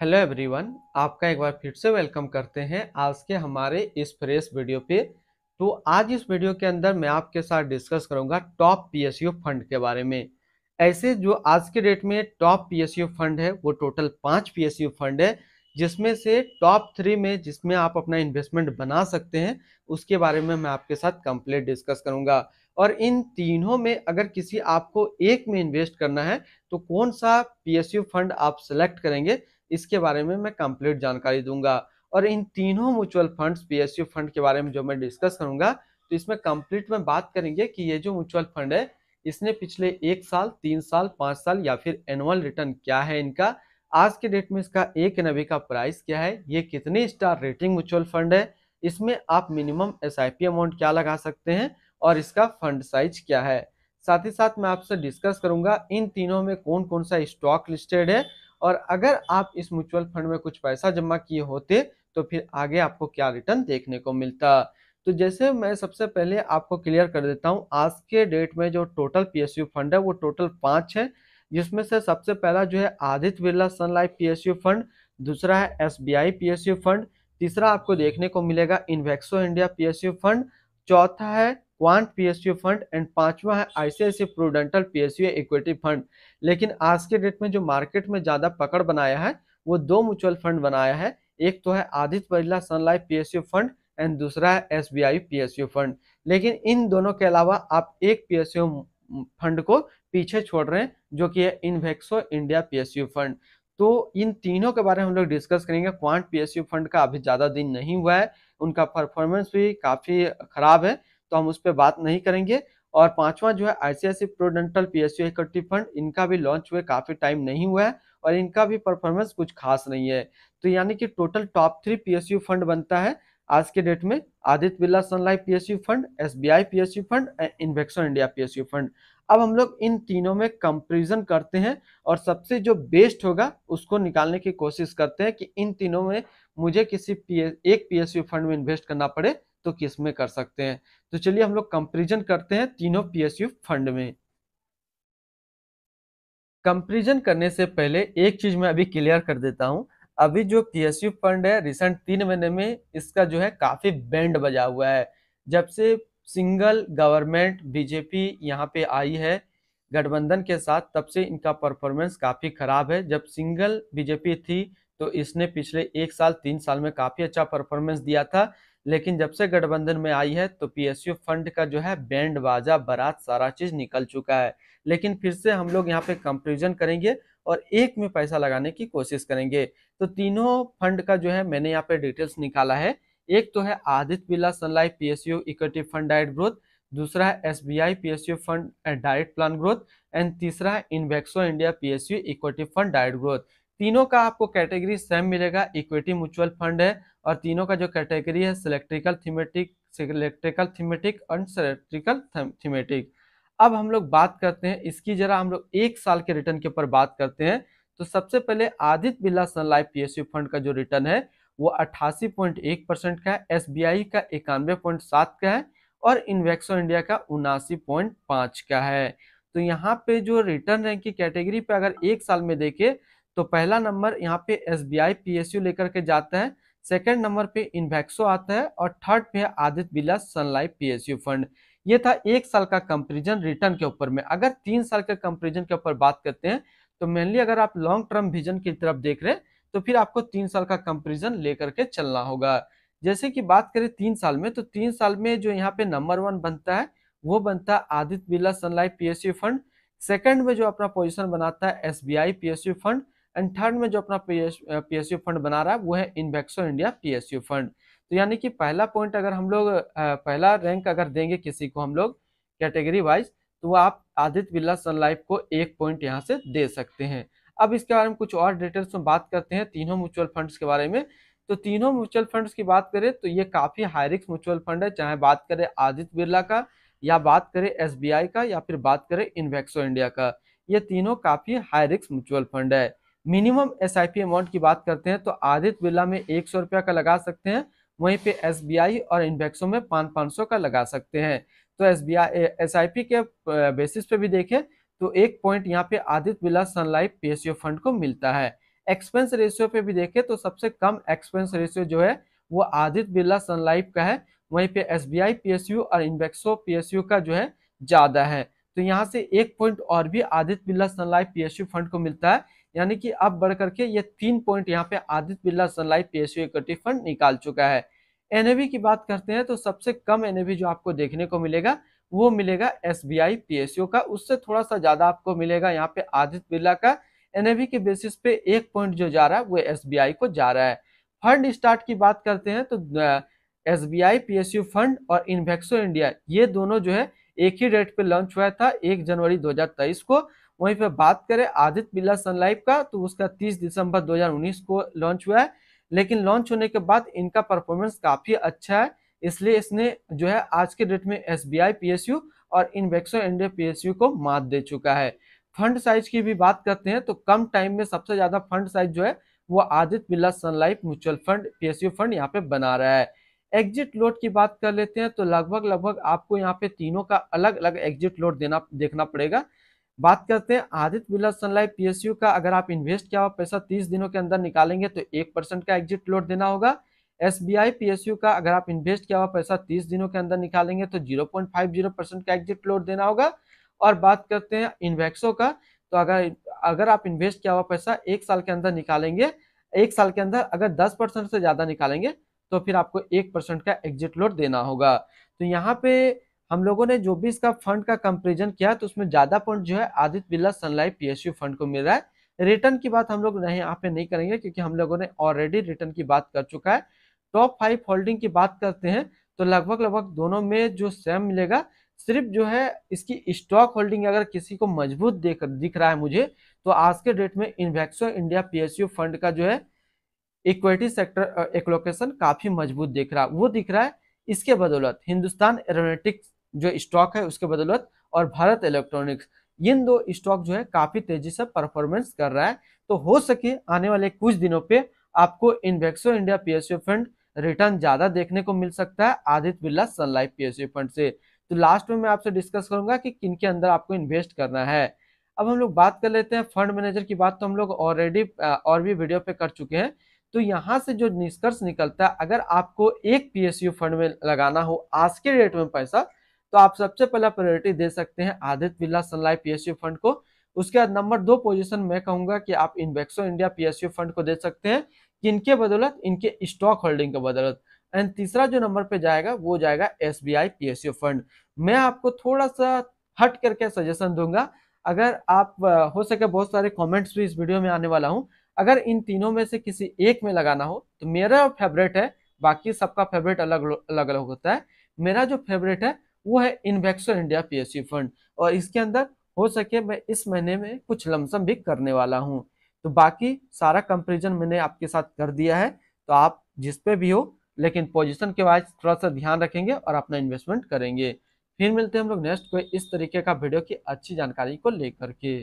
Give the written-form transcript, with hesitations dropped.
Hello everyone, आपका एक बार फिर से वेलकम करते हैं आज के हमारे इस फ्रेश वीडियो पे। तो आज इस वीडियो के अंदर मैं आपके साथ डिस्कस करूंगा टॉप पीएसयू फंड के बारे में। ऐसे जो आज के डेट में टॉप पीएसयू फंड है वो टोटल 5 पीएसयू फंड है, जिसमें से टॉप 3 में जिसमें आप अपना इन्वेस्टमेंट बना सकते हैं उसके बारे में मैं आपके साथ कंप्लीट डिस्कस करूंगा। और इन तीनों में अगर किसी आपको एक में इन्वेस्ट करना है तो कौन सा पीएसयू फंड आप सेलेक्ट करेंगे, इसके बारे में मैं कंप्लीट जानकारी दूंगा। और इन तीनों म्यूचुअल फंड्स पीएसयू फंड के बारे में जो मैं डिस्कस करूंगा, तो इसमें कंप्लीट में बात करेंगे कि ये जो म्यूचुअल फंड है इसने पिछले 1 साल, 3 साल, 5 साल या फिर एनुअल रिटर्न क्या है इनका, आज के डेट में इसका एक एनएवी का प्राइस क्या है, ये कितनी स्टार रेटिंग म्यूचुअल फंड है, इसमें आप मिनिमम एसआईपी अमाउंट क्या लगा सकते हैं और इसका फंड साइज क्या है। साथ ही साथ मैं आपसे डिस्कस करूंगा इन तीनों में कौन कौन सा स्टॉक लिस्टेड है, और अगर आप इस म्यूचुअल फंड में कुछ पैसा जमा किए होते तो फिर आगे आपको क्या रिटर्न देखने को मिलता। तो जैसे मैं सबसे पहले आपको क्लियर कर देता हूं, आज के डेट में जो टोटल पीएसयू फंड है वो टोटल 5 है, जिसमें से सबसे पहला जो है Aditya Birla Sun Life PSU fund, दूसरा है एसबीआई पीएसयू फंड, तीसरा आपको देखने को मिलेगा इन्वेक्सो इंडिया पीएसयू फंड, चौथा है क्वांट पीएसयू फंड एंड पांचवा है ICICI Prudential PSU equity fund. लेकिन आज के डेट में जो मार्केट में ज्यादा पकड़ बनाया है वो दो म्यूचुअल फंड बनाया है, एक तो है Aditya Birla Sun Life PSU fund and दूसरा है एसबीआई पीएसयू फंड। लेकिन इन दोनों के अलावा आप एक पीएसयू फंड को पीछे छोड़ रहे हैं जो कि है इन्वेक्सो इंडिया पीएसयू फंड। तो इन तीनों के बारे में हम लोग डिस्कस करेंगे। क्वांट पीएसयू फंड का अभी ज्यादा दिन नहीं हुआ है, उनका परफॉर्मेंस भी काफी खराब है, तो हम उस पर बात नहीं करेंगे। और पांचवा जो है ICICI Prudential PSU equity fund, इनका भी लॉन्च हुए काफी टाइम नहीं हुआ है और इनका भी परफॉर्मेंस कुछ खास नहीं है। तो यानी कि टोटल टॉप 3 पीएसयू फंड बनता है आज के डेट में Aditya Birla Sun Life PSU fund, SBI PSU fund, इन्वेक्सो इंडिया पीएसयू फंड। अब हम लोग इन तीनों में कंपैरिजन करते हैं और सबसे जो बेस्ट होगा उसको निकालने की कोशिश करते हैं कि इन तीनों में मुझे एक पीएसयू फंड में इन्वेस्ट करना पड़े तो किस में कर सकते हैं। तो चलिए हम लोग कंपैरिजन करते हैं तीनों पीएसयू फंड में। कंपैरिजन करने से पहले एक चीज मैं अभी क्लियर कर देता हूं। अभी जो पीएसयू फंड है रिसेंट 3 महीने में इसका जो है काफी बैंड बजा हुआ है। जब से सिंगल गवर्नमेंट बीजेपी यहाँ पे आई है गठबंधन के साथ, तब से इनका परफॉर्मेंस काफी खराब है। जब सिंगल बीजेपी थी तो इसने पिछले 1 साल 3 साल में काफी अच्छा परफॉर्मेंस दिया था, लेकिन जब से गठबंधन में आई है तो पीएसयू फंड का जो है बैंड बाजा बारात सारा चीज निकल चुका है। लेकिन फिर से हम लोग यहाँ पे कंपैरिजन करेंगे और एक में पैसा लगाने की कोशिश करेंगे। तो तीनों फंड का जो है मैंने यहाँ पे डिटेल्स निकाला है। एक तो है Aditya Birla Sun Life PSU equity fund direct growth, दूसरा है SBI PSU fund direct plan growth and तीसरा है इन्वेक्सो India PSU equity fund direct growth. तीनों का आपको कैटेगरी सेम मिलेगा, इक्विटी म्यूचुअल फंड है और तीनों का जो कैटेगरी है सिलेक्ट्रिकल थीमेटिक और सिलेक्ट्रिकल थीमेटिक। अब हम लोग बात करते हैं इसकी, जरा हम लोग 1 साल के रिटर्न के ऊपर बात करते हैं। तो सबसे पहले Aditya Birla Sun Life PSU fund का जो रिटर्न है वो 88.1% का है, एसबीआई का 91.7 का है और इन्वेक्सो इंडिया का 79.5 का है। तो यहाँ पे जो रिटर्न रैंक की कैटेगरी पे अगर 1 साल में देखें तो पहला नंबर यहाँ पे एसबीआई पीएसयू लेकर के जाता है, सेकंड नंबर पे इन्वेक्सो आता है और थर्ड पे है Aditya Birla Sun Life PSU fund. ये था 1 साल का कंपैरिजन रिटर्न के ऊपर में। अगर 3 साल के कंपैरिजन के ऊपर बात करते हैं तो मेनली अगर आप लॉन्ग टर्म विजन की तरफ देख रहे हैं तो फिर आपको 3 साल का कंपैरिजन लेकर के चलना होगा। जैसे कि बात करें 3 साल में, तो 3 साल में जो यहाँ पे नंबर 1 बनता है वो बनता है Aditya Birla Sun Life PSU fund, second में जो अपना पोजीशन बनाता है SBI PSU fund and third में जो अपना पीएसयू फंड बना रहा है वो है इन्वेक्सो इंडिया पीएसयू फंड। तो यानी कि पहला पॉइंट अगर हम लोग पहला रैंक अगर देंगे किसी को हम लोग कैटेगरी वाइज, तो वो आप आदित्य बिरला सन लाइफ को 1 पॉइंट यहाँ से दे सकते हैं। अब इसके बारे में कुछ और डिटेल्स में बात करते हैं तीनों म्यूचुअल फंड्स के बारे में। तो तीनों म्यूचुअल फंड्स की बात करें तो ये काफी हाई रिस्क म्यूचुअल फंड है, चाहे बात करें आदित्य बिरला का या बात करें एसबीआई का या फिर बात करें इन्वेक्सो इंडिया का, ये तीनों काफी हाई रिस्क म्यूचुअल फंड है। मिनिमम एसआईपी अमाउंट की बात करते हैं तो आदित्य बिरला में 100 रुपया का लगा सकते हैं, वहीं पे एसबीआई और इन्वेक्सो में 500 का लगा सकते हैं। तो एसबीआई एसआईपी के बेसिस पे भी देखें तो 1 पॉइंट यहाँ पे Aditya Birla Sun Life PSU fund को मिलता है। एक्सपेंस रेशियो पे भी देखें तो सबसे कम एक्सपेंस रेशियो जो है वो आदित्य बिरला सन लाइफ का है। वहीं पे एसबीआई पीएसयू और इन्वेक्सो पीएसयू का जो है ज्यादा है। तो यहाँ से एक पॉइंट और भी Aditya Birla Sun Life PSU fund को मिलता है, यानी कि अब बढ़ करके ये 3 पॉइंट यहाँ पे Aditya Birla Sun Life PSU equity fund निकाल चुका है। एनएवी की बात करते हैं तो सबसे कम एनएवी जो आपको देखने को मिलेगा वो मिलेगा एसबीआई पीएसयू का, उससे थोड़ा सा ज्यादा आपको मिलेगा यहाँ पे आदित्य बिरला का। एनएवी के बेसिस पे एक पॉइंट जो जा रहा है वो एसबीआई को जा रहा है। फंड स्टार्ट की बात करते हैं तो एसबीआई पीएसयू फंड और इन्वेक्सो इंडिया ये दोनों जो है एक ही डेट पे लॉन्च हुआ था 1 जनवरी 2023 को। वहीं पे बात करें आदित्य बिरला सन लाइफ का तो उसका 30 दिसंबर 2019 को लॉन्च हुआ है, लेकिन लॉन्च होने के बाद इनका परफॉर्मेंस काफी अच्छा है, इसलिए इसने जो है आज के डेट में एसबीआई पीएसयू और इन्वेक्सो इंडिया पीएसयू को मात दे चुका है। फंड साइज की भी बात करते हैं तो कम टाइम में सबसे ज्यादा फंड साइज जो है वो Aditya Birla Sun Life mutual fund PSU fund यहाँ पे बना रहा है। एग्जिट लोड की बात कर लेते हैं तो लगभग लगभग आपको यहाँ पे तीनों का अलग अलग एग्जिट लोड देखना पड़ेगा। बात करते हैं Aditya Birla Sun Life PSU का, अगर आप इन्वेस्ट किया हुआ पैसा 30 दिनों के अंदर निकालेंगे तो 1% का एग्जिट लोड देना होगा। एसबीआई पीएसयू का अगर आप इन्वेस्ट किया हुआ पैसा 30 दिनों के अंदर निकालेंगे तो 0.50% का एग्जिट लोड देना होगा। और बात करते हैं इन्वेक्सो का, तो अगर अगर आप इन्वेस्ट किया हुआ पैसा 1 साल के अंदर निकालेंगे, 1 साल के अंदर अगर 10% से ज्यादा निकालेंगे तो फिर आपको 1% का एग्जिट लोड देना होगा। तो यहाँ पे हम लोगों ने जो भी इसका फंड का कंपेरिजन किया तो उसमें ज्यादा पॉइंट जो है Aditya Birla Sun Life PSU fund को मिल रहा है। रिटर्न की बात हम लोग नहीं यहाँ पे नहीं करेंगे क्योंकि हम लोगों ने ऑलरेडी रिटर्न की बात कर चुका है। टॉप 5 होल्डिंग की बात करते हैं तो लगभग लगभग दोनों में जो सेम मिलेगा, सिर्फ जो है इसकी स्टॉक होल्डिंग अगर किसी को मजबूत दिख रहा है मुझे, तो आज के डेट में इन्वेक्सो इंडिया पीएसयू फंड का जो है इक्विटी सेक्टर एलोकेशन काफी मजबूत दिख रहा है इसके बदौलत हिंदुस्तान एरोनॉटिक्स जो स्टॉक है उसके बदौलत, और भारत इलेक्ट्रॉनिक्स, इन दो स्टॉक जो है काफी तेजी से परफॉर्मेंस कर रहा है। तो हो सके आने वाले कुछ दिनों पे आपको इन्वेक्सो इंडिया पीएसयू फंड रिटर्न ज्यादा देखने को मिल सकता है Aditya Birla Sun Life PSU fund से। तो लास्ट में मैं आपसे डिस्कस करूंगा कि किन के अंदर आपको इन्वेस्ट करना है। अब हम लोग बात कर लेते हैं फंड मैनेजर की बात, तो हम लोग ऑलरेडी और भी वीडियो पे कर चुके हैं। तो यहाँ से जो निष्कर्ष निकलता है, अगर आपको एक पीएसयू फंड में लगाना हो आज के डेट में पैसा, तो आप सबसे पहला प्रायोरिटी दे सकते हैं Aditya Birla Sun Life PSU fund को। उसके बाद नंबर 2 पोजीशन मैं कहूंगा कि आप इन्वेक्सो इंडिया पीएसयू फंड को दे सकते हैं, किनके बदौलत, इनके स्टॉक होल्डिंग के बदौलत। एंड तीसरा जो नंबर पे जाएगा वो जाएगा एसबीआई पीएसयू फंड। मैं आपको थोड़ा सा हट करके सजेशन दूंगा, अगर आप हो सके, बहुत सारे कमेंट्स भी इस वीडियो में आने वाला हूं, अगर इन तीनों में से किसी एक में लगाना हो तो मेरा फेवरेट है, बाकी सबका फेवरेट अलग अलग अलग होता है, मेरा जो फेवरेट है वो है इन्वेक्सो इंडिया पीएसयू फंड, और इसके अंदर हो सके मैं इस महीने में कुछ लमसम भी करने वाला हूँ। तो बाकी सारा कंपेरिजन मैंने आपके साथ कर दिया है, तो आप जिस पे भी हो, लेकिन पोजीशन के वाइज थोड़ा सा ध्यान रखेंगे और अपना इन्वेस्टमेंट करेंगे। फिर मिलते हैं हम लोग नेक्स्ट कोई इस तरीके का वीडियो की अच्छी जानकारी को लेकर के।